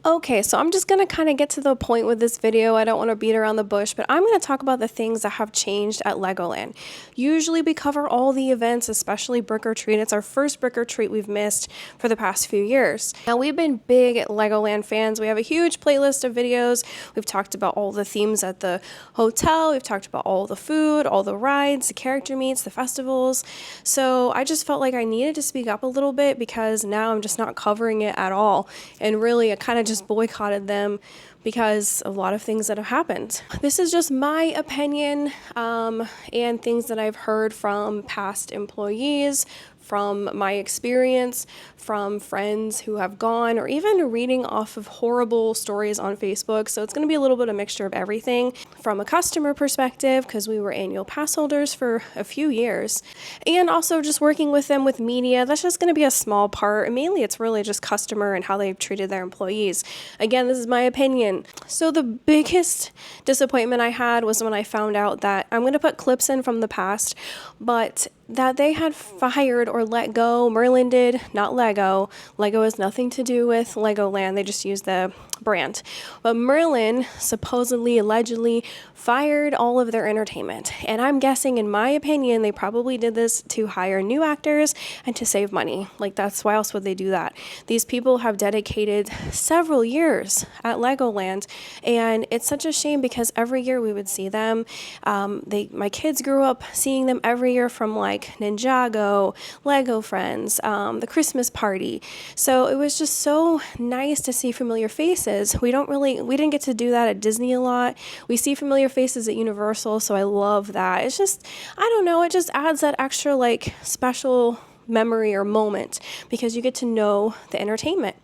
Okay, so I'm just going to kind of get to the point with this video. I don't want to beat around the bush, but I'm going to talk about the things that have changed at Legoland. Usually we cover all the events, especially Brick or Treat. It's our first Brick or Treat we've missed for the past few years. Now, we've been big Legoland fans. We have a huge playlist of videos. We've talked about all the themes at the hotel. We've talked about all the food, all the rides, the character meets, the festivals. So I just felt like I needed to speak up a little bit because now I'm just not covering it at all. And really, I kind of just boycotted them because of a lot of things that have happened. This is just my opinion and things that I've heard from past employees, from my experience, from friends who have gone, or even reading off of horrible stories on Facebook. So it's going to be a little bit of mixture of everything from a customer perspective, because we were annual pass holders for a few years, and also just working with them with media. That's just going to be a small part. And mainly it's really just customer and how they've treated their employees. Again, this is my opinion. So the biggest disappointment I had was when I found out that, I'm going to put clips in from the past, but that they had fired or let go. Merlin did, not Lego. Lego has nothing to do with Legoland. They just use the brand. But Merlin supposedly, allegedly fired all of their entertainment. And I'm guessing, in my opinion, they probably did this to hire new actors and to save money. Like, that's why else would they do that? These people have dedicated several years at Legoland, and it's such a shame because every year we would see them. My kids grew up seeing them every year, from like Ninjago, Lego Friends, the Christmas party. So it was just so nice to see familiar faces. We didn't get to do that at Disney a lot. We see familiar faces at Universal, so I love that. It's just, I don't know, it just adds that extra like special memory or moment because you get to know the entertainment.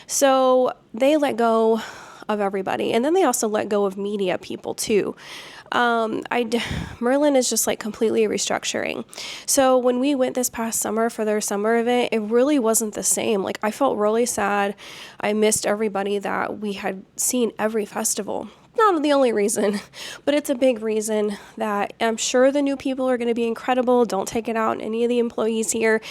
So they let go of everybody, and then they also let go of media people too. Merlin is just like completely restructuring. So when we went this past summer for their summer event, it really wasn't the same. Like, I felt really sad. I missed everybody that we had seen every festival. Not the only reason, but it's a big reason that I'm sure the new people are going to be incredible. Don't take it out on any of the employees here,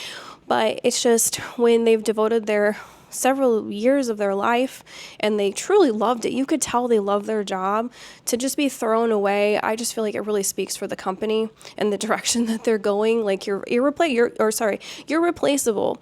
but it's just when they've devoted their several years of their life and they truly loved it. You could tell they love their job. To just be thrown away, I just feel like it really speaks for the company and the direction that they're going. Like, you're replaceable.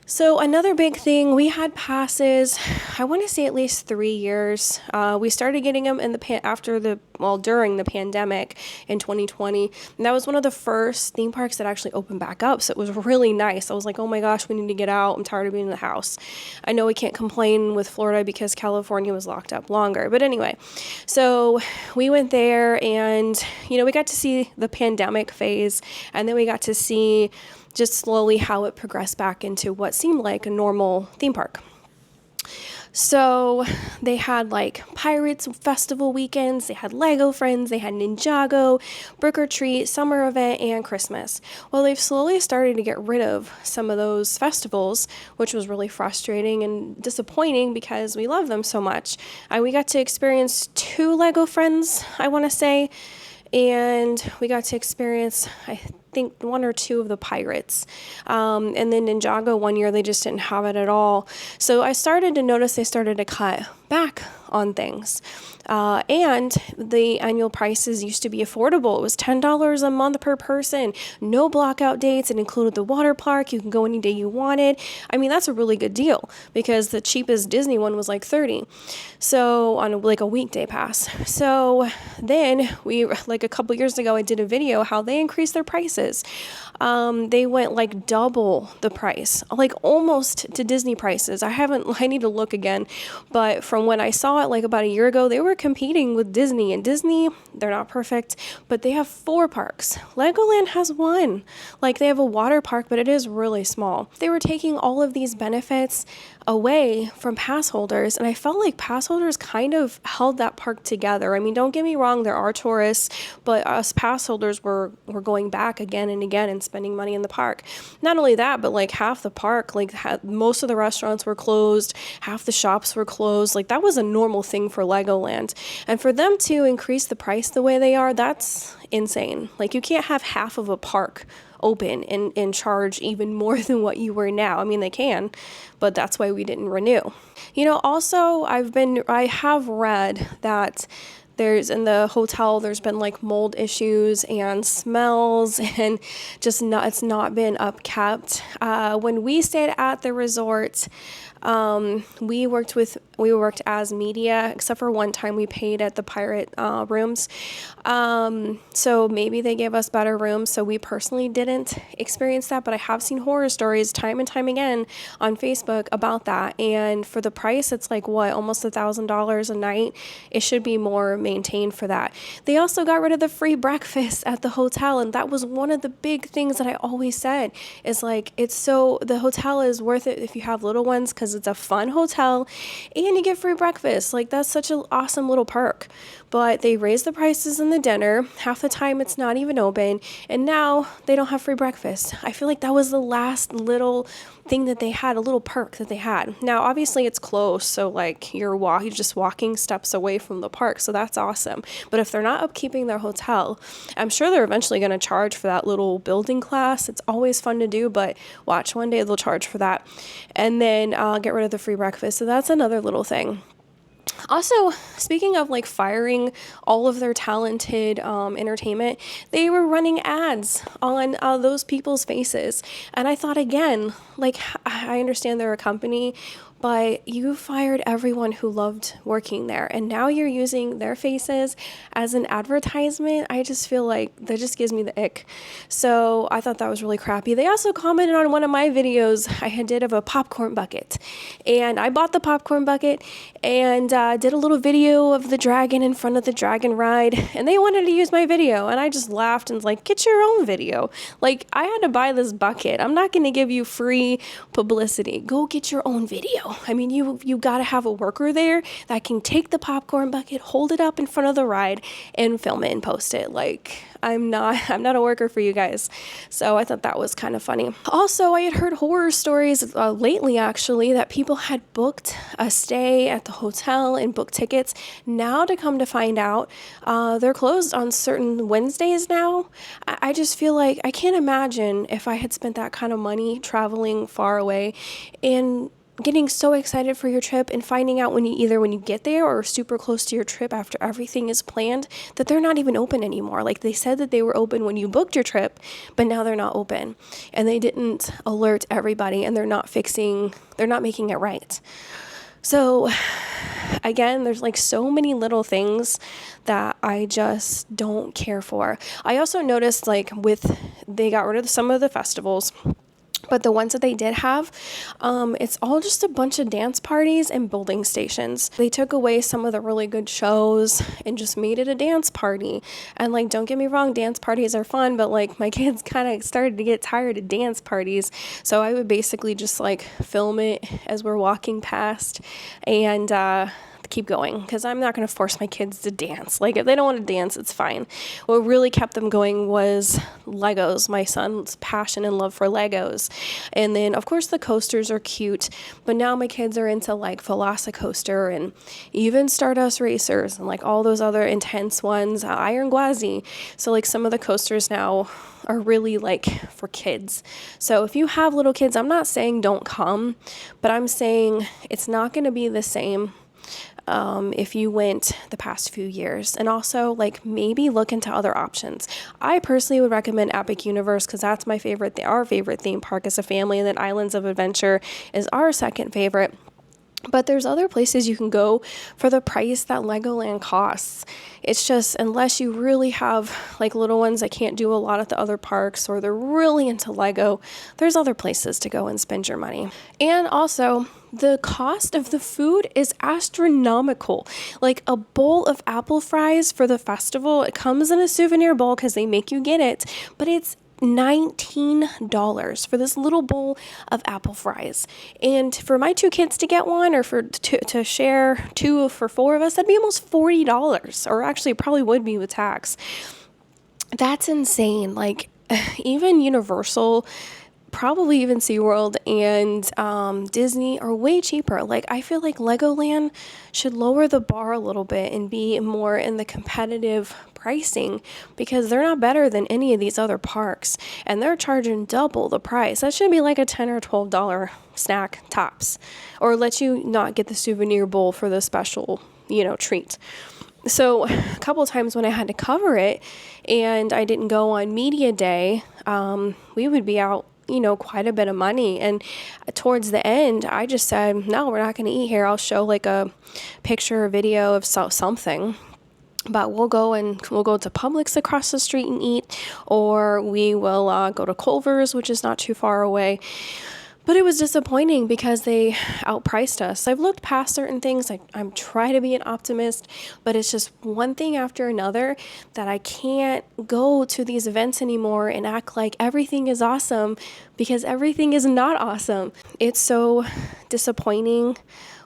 So another big thing, we had passes, I want to say at least 3 years. We started getting them during the pandemic in 2020. And that was one of the first theme parks that actually opened back up. So it was really nice. I was like, oh my gosh, we need to get out. I'm tired of being in the house. I know we can't complain with Florida because California was locked up longer. But anyway, so we went there and, we got to see the pandemic phase, and then we got to see just slowly how it progressed back into what seemed like a normal theme park. So they had like Pirates Festival weekends, they had Lego Friends, they had Ninjago, Brick or Treat, Summer Event, and Christmas. Well, they've slowly started to get rid of some of those festivals, which was really frustrating and disappointing because we love them so much. We got to experience 2 Lego Friends, I want to say, and we got to experience, I think, 1 or 2 of the Pirates. And then Ninjago one year, they just didn't have it at all. So I started to notice they started to cut back on things. And the annual prices used to be affordable. It was $10 a month per person, no blockout dates. It included the water park. You can go any day you wanted. I mean, that's a really good deal because the cheapest Disney one was like $30. So on a weekday pass. So then a couple years ago, I did a video how they increased their prices. They went like double the price, like almost to Disney prices. I need to look again, but from when I saw it like about a year ago, they were competing with Disney, and Disney, they're not perfect, but they have 4 parks. Legoland has 1. Like, they have a water park, but it is really small. They were taking all of these benefits away from pass holders, and I felt like pass holders kind of held that park together. I mean, don't get me wrong, there are tourists, but us pass holders were going back again and again and spending money in the park. Not only that, but like half the park, most of the restaurants were closed, half the shops were closed. Like, that was a normal thing for Legoland. And for them to increase the price the way they are, that's insane. Like, you can't have half of a park open and charge even more than what you were now. I mean, they can, but that's why we didn't renew. Also, I have read that in the hotel, there's been like mold issues and smells and it's not been upkept. When we stayed at the resort, we worked as media, except for one time we paid at the pirate rooms. So maybe they gave us better rooms. So we personally didn't experience that, but I have seen horror stories time and time again on Facebook about that. And for the price, it's like almost $1,000 a night. It should be more maintained for that. They also got rid of the free breakfast at the hotel. And that was one of the big things that I always said is like, the hotel is worth it if you have little ones, because it's a fun hotel and you get free breakfast. Like, that's such an awesome little perk. But they raised the prices in the dinner. Half the time it's not even open. And now they don't have free breakfast. I feel like that was the last little thing that they had, a little perk that they had. Now, obviously it's close. So like you're just walking steps away from the park. So that's awesome. But if they're not upkeeping their hotel, I'm sure they're eventually going to charge for that little building class. It's always fun to do, but watch, one day they'll charge for that. And then get rid of the free breakfast. So that's another little thing. Also, speaking of like firing all of their talented entertainment, they were running ads on those people's faces. And I thought, again, like, I understand they're a company, but you fired everyone who loved working there. And now you're using their faces as an advertisement. I just feel like that just gives me the ick. So I thought that was really crappy. They also commented on one of my videos I did of a popcorn bucket. And I bought the popcorn bucket and did a little video of the dragon in front of the dragon ride. And they wanted to use my video. And I just laughed and was like, get your own video. Like, I had to buy this bucket. I'm not going to give you free publicity. Go get your own video. I mean, you got to have a worker there that can take the popcorn bucket, hold it up in front of the ride, and film it and post it. Like, I'm not a worker for you guys. So I thought that was kind of funny. Also, I had heard horror stories lately, actually, that people had booked a stay at the hotel and booked tickets. Now, to come to find out, they're closed on certain Wednesdays now. I just feel like I can't imagine if I had spent that kind of money traveling far away and getting so excited for your trip and finding out when you get there or super close to your trip after everything is planned that they're not even open anymore. Like, they said that they were open when you booked your trip, but now they're not open, and they didn't alert everybody, and they're not making it right. So again, there's like so many little things that I just don't care for. I also noticed they got rid of some of the festivals, but the ones that they did have, it's all just a bunch of dance parties and building stations. They took away some of the really good shows and just made it a dance party. And like, don't get me wrong, dance parties are fun, but like my kids kind of started to get tired of dance parties. So I would basically just like film it as we're walking past and keep going, because I'm not going to force my kids to dance. Like, if they don't want to dance, it's fine. What really kept them going was Legos, my son's passion and love for Legos. And then, of course, the coasters are cute, but now my kids are into like Velocicoaster and even Stardust Racers and like all those other intense ones, Iron Gwazi. So like some of the coasters now are really like for kids. So if you have little kids, I'm not saying don't come, but I'm saying it's not going to be the same if you went the past few years. And also, like, maybe look into other options. I personally would recommend Epic Universe, because that's my favorite, our favorite theme park as a family, and then Islands of Adventure is our second favorite. But there's other places you can go for the price that Legoland costs. It's just, unless you really have like little ones that can't do a lot at the other parks, or they're really into Lego, there's other places to go and spend your money. And also, the cost of the food is astronomical. Like, a bowl of apple fries for the festival, it comes in a souvenir bowl because they make you get it, but it's $19 for this little bowl of apple fries. And for my two kids to get one, or to share two for four of us, that'd be almost $40, or actually it probably would be with tax. That's insane. Like, even Universal probably even SeaWorld and Disney are way cheaper. Like, I feel like Legoland should lower the bar a little bit and be more in the competitive pricing, because they're not better than any of these other parks, and they're charging double the price. That should be like a $10 or $12 snack tops, or let you not get the souvenir bowl for the special, treat. So a couple times when I had to cover it and I didn't go on media day, we would be out, quite a bit of money. And towards the end, I just said, no, we're not going to eat here. I'll show like a picture or video of something. But we'll go to Publix across the street and eat, or we will go to Culver's, which is not too far away. But it was disappointing because they outpriced us. I've looked past certain things. I'm trying to be an optimist, but it's just one thing after another that I can't go to these events anymore and act like everything is awesome, because everything is not awesome. It's so disappointing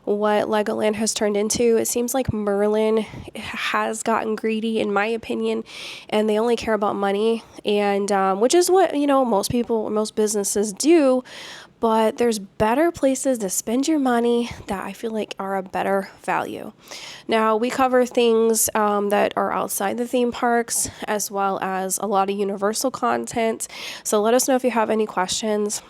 what Legoland has turned into. It seems like Merlin has gotten greedy, in my opinion, and they only care about money, and which is what, most businesses do. But there's better places to spend your money that I feel like are a better value. Now, we cover things that are outside the theme parks, as well as a lot of Universal content. So let us know if you have any questions.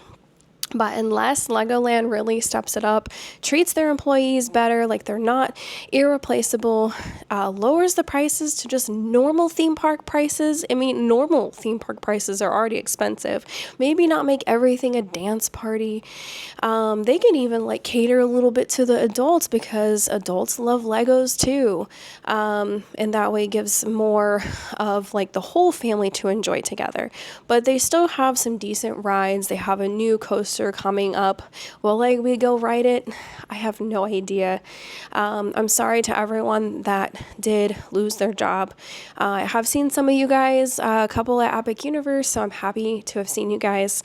But unless Legoland really steps it up, treats their employees better, like they're not irreplaceable, lowers the prices to just normal theme park prices. I mean, normal theme park prices are already expensive. Maybe not make everything a dance party. They can even like cater a little bit to the adults, because adults love Legos too. And that way gives more of like the whole family to enjoy together. But they still have some decent rides. They have a new coaster coming up. Will we go ride it? I have no idea. I'm sorry to everyone that did lose their job. I have seen some of you guys, a couple at Epic Universe, so I'm happy to have seen you guys.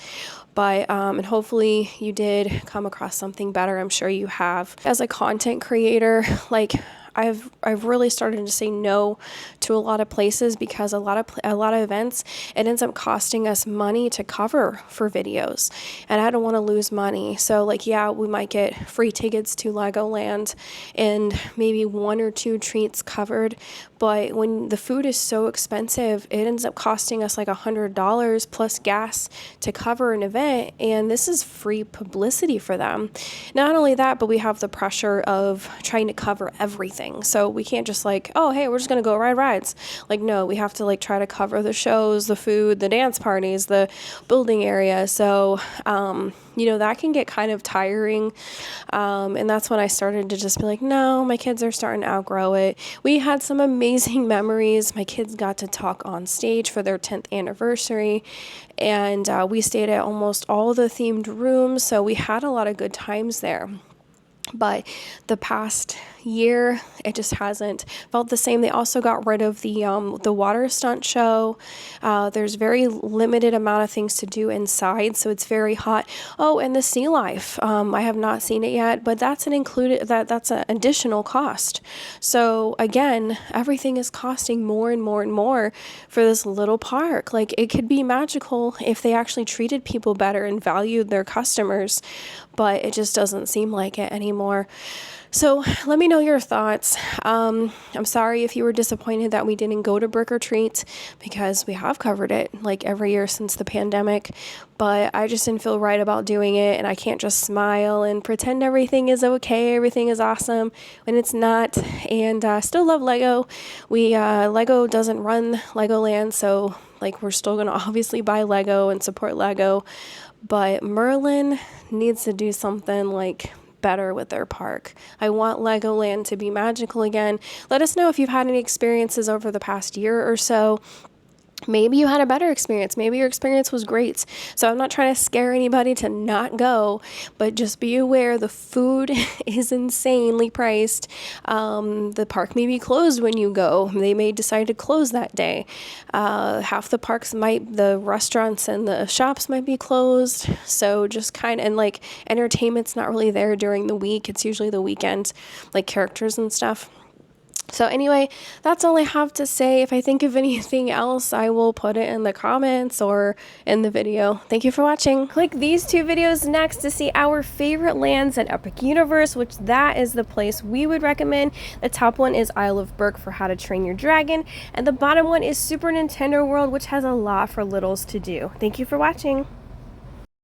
But and hopefully you did come across something better. I'm sure you have. As a content creator, like I've really started to say no to a lot of places, because a lot of events, it ends up costing us money to cover for videos, and I don't want to lose money. So we might get free tickets to Legoland and maybe 1 or 2 treats covered, but when the food is so expensive, it ends up costing us like $100 plus gas to cover an event, and this is free publicity for them. Not only that, but we have the pressure of trying to cover everything. So we can't just oh, hey, we're just going to go ride rides. No, we have to try to cover the shows, the food, the dance parties, the building area. So, that can get kind of tiring. And that's when I started to just be no, my kids are starting to outgrow it. We had some amazing memories. My kids got to talk on stage for their 10th anniversary. And we stayed at almost all the themed rooms. So we had a lot of good times there. But the past year, it just hasn't felt the same. They also got rid of the water stunt show. There's very limited amount of things to do inside, so it's very hot. Oh, and the sea life. I have not seen it yet, but that's an additional cost. So again, everything is costing more and more and more for this little park. It could be magical if they actually treated people better and valued their customers, but it just doesn't seem like it anymore. So let me know your thoughts. I'm sorry if you were disappointed that we didn't go to Brick or Treat, because we have covered it every year since the pandemic, but I just didn't feel right about doing it, and I can't just smile and pretend everything is okay, everything is awesome, when it's not. And still love Lego. Lego doesn't run Legoland, so we're still going to obviously buy Lego and support Lego, but Merlin needs to do something better with their park. I want Legoland to be magical again. Let us know if you've had any experiences over the past year or so. Maybe you had a better experience. Maybe your experience was great. So I'm not trying to scare anybody to not go, but just be aware the food is insanely priced. The park may be closed when you go. They may decide to close that day. Half the the restaurants and the shops might be closed. So just and entertainment's not really there during the week. It's usually the weekend, characters and stuff. So anyway, that's all I have to say. If I think of anything else, I will put it in the comments or in the video. Thank you for watching. Click these two videos next to see our favorite lands at Epic Universe, which that is the place we would recommend. The top one is Isle of Berk for how to train your dragon, and the bottom one is Super Nintendo World, which has a lot for littles to do. Thank you for watching.